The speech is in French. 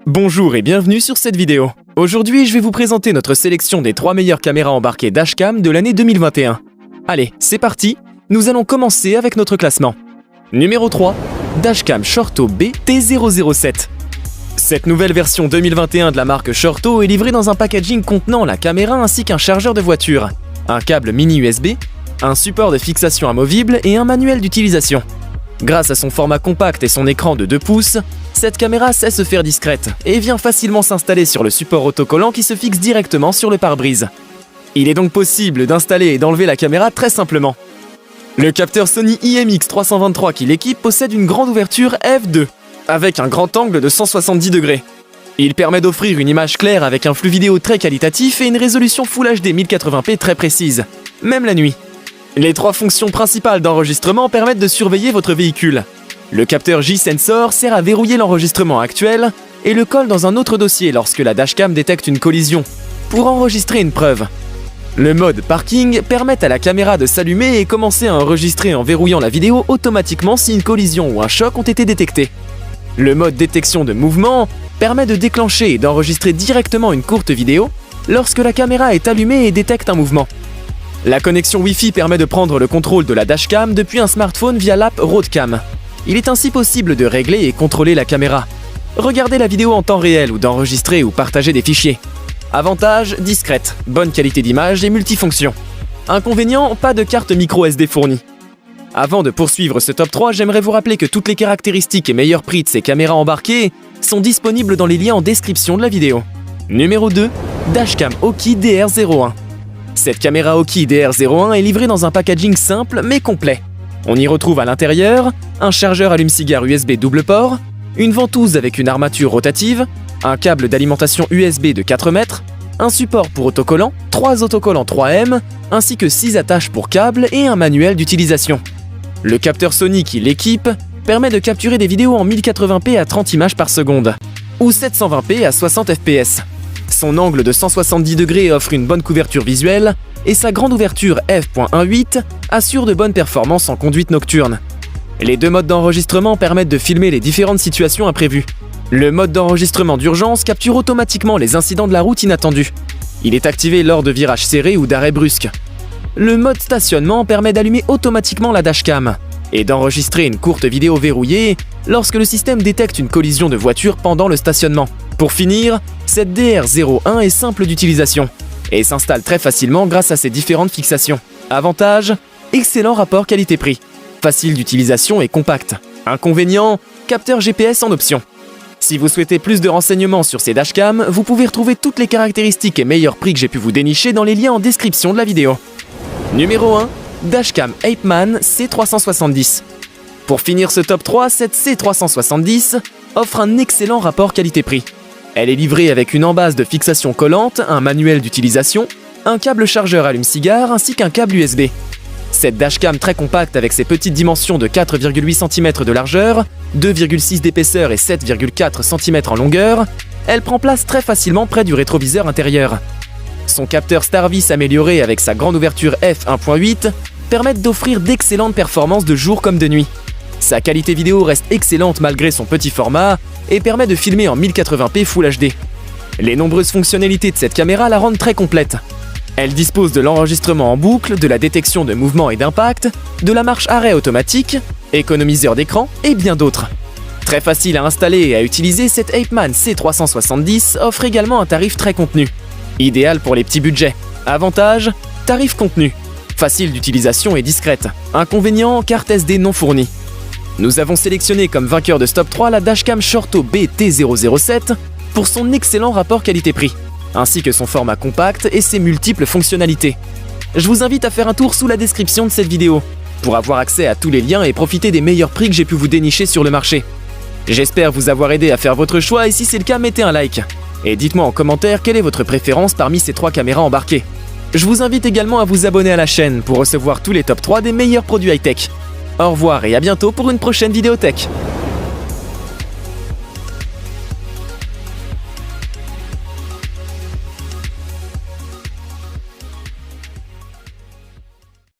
Bonjour et bienvenue sur cette vidéo. Aujourd'hui, je vais vous présenter notre sélection des 3 meilleures caméras embarquées dashcam de l'année 2021. Allez, c'est parti, nous allons commencer avec notre classement. Numéro 3, Dashcam Shorto B T007. Cette nouvelle version 2021 de la marque Shorto est livrée dans un packaging contenant la caméra ainsi qu'un chargeur de voiture, un câble mini USB, un support de fixation amovible et un manuel d'utilisation. Grâce à son format compact et son écran de 2 pouces, cette caméra sait se faire discrète et vient facilement s'installer sur le support autocollant qui se fixe directement sur le pare-brise. Il est donc possible d'installer et d'enlever la caméra très simplement. Le capteur Sony IMX323 qui l'équipe possède une grande ouverture f2, avec un grand angle de 170 degrés. Il permet d'offrir une image claire avec un flux vidéo très qualitatif et une résolution Full HD 1080p très précise, même la nuit. Les 3 fonctions principales d'enregistrement permettent de surveiller votre véhicule. Le capteur J-Sensor sert à verrouiller l'enregistrement actuel et le colle dans un autre dossier lorsque la dashcam détecte une collision, pour enregistrer une preuve. Le mode parking permet à la caméra de s'allumer et commencer à enregistrer en verrouillant la vidéo automatiquement si une collision ou un choc ont été détectés. Le mode détection de mouvement permet de déclencher et d'enregistrer directement une courte vidéo lorsque la caméra est allumée et détecte un mouvement. La connexion Wi-Fi permet de prendre le contrôle de la dashcam depuis un smartphone via l'app Roadcam. Il est ainsi possible de régler et contrôler la caméra, regarder la vidéo en temps réel ou d'enregistrer ou partager des fichiers. Avantage, discrète, bonne qualité d'image et multifonction. Inconvénient, pas de carte micro SD fournie. Avant de poursuivre ce top 3, j'aimerais vous rappeler que toutes les caractéristiques et meilleurs prix de ces caméras embarquées sont disponibles dans les liens en description de la vidéo. Numéro 2, Dashcam Oki DR01. Cette caméra Oki DR01 est livrée dans un packaging simple mais complet. On y retrouve à l'intérieur un chargeur allume-cigare USB double port, une ventouse avec une armature rotative, un câble d'alimentation USB de 4 mètres, un support pour autocollant, 3 autocollants 3M, ainsi que 6 attaches pour câbles et un manuel d'utilisation. Le capteur Sony qui l'équipe permet de capturer des vidéos en 1080p à 30 images par seconde, ou 720p à 60 fps. Son angle de 170 degrés offre une bonne couverture visuelle et sa grande ouverture f.1.8 assure de bonnes performances en conduite nocturne. Les 2 modes d'enregistrement permettent de filmer les différentes situations imprévues. Le mode d'enregistrement d'urgence capture automatiquement les incidents de la route inattendus. Il est activé lors de virages serrés ou d'arrêts brusques. Le mode stationnement permet d'allumer automatiquement la dashcam et d'enregistrer une courte vidéo verrouillée lorsque le système détecte une collision de voiture pendant le stationnement. Pour finir, cette DR01 est simple d'utilisation et s'installe très facilement grâce à ses différentes fixations. Avantage, excellent rapport qualité-prix, facile d'utilisation et compact. Inconvénient, capteur GPS en option. Si vous souhaitez plus de renseignements sur ces dashcams, vous pouvez retrouver toutes les caractéristiques et meilleurs prix que j'ai pu vous dénicher dans les liens en description de la vidéo. Numéro 1, Dashcam Apeman C370. Pour finir ce top 3, cette C370 offre un excellent rapport qualité-prix. Elle est livrée avec une embase de fixation collante, un manuel d'utilisation, un câble chargeur allume-cigare ainsi qu'un câble USB. Cette dashcam très compacte avec ses petites dimensions de 4,8 cm de largeur, 2,6 d'épaisseur et 7,4 cm en longueur, elle prend place très facilement près du rétroviseur intérieur. Son capteur Starvis amélioré avec sa grande ouverture f1.8 permet d'offrir d'excellentes performances de jour comme de nuit. Sa qualité vidéo reste excellente malgré son petit format et permet de filmer en 1080p Full HD. Les nombreuses fonctionnalités de cette caméra la rendent très complète. Elle dispose de l'enregistrement en boucle, de la détection de mouvement et d'impact, de la marche arrêt automatique, économiseur d'écran et bien d'autres. Très facile à installer et à utiliser, cette Apeman C370 offre également un tarif très contenu. Idéal pour les petits budgets. Avantage, tarif contenu. Facile d'utilisation et discrète. Inconvénient, carte SD non fournie. Nous avons sélectionné comme vainqueur de ce top 3 la Dashcam Shorto B T007 pour son excellent rapport qualité-prix, ainsi que son format compact et ses multiples fonctionnalités. Je vous invite à faire un tour sous la description de cette vidéo pour avoir accès à tous les liens et profiter des meilleurs prix que j'ai pu vous dénicher sur le marché. J'espère vous avoir aidé à faire votre choix et si c'est le cas, mettez un like. Et dites-moi en commentaire quelle est votre préférence parmi ces 3 caméras embarquées. Je vous invite également à vous abonner à la chaîne pour recevoir tous les top 3 des meilleurs produits high-tech. Au revoir et à bientôt pour une prochaine vidéo tech.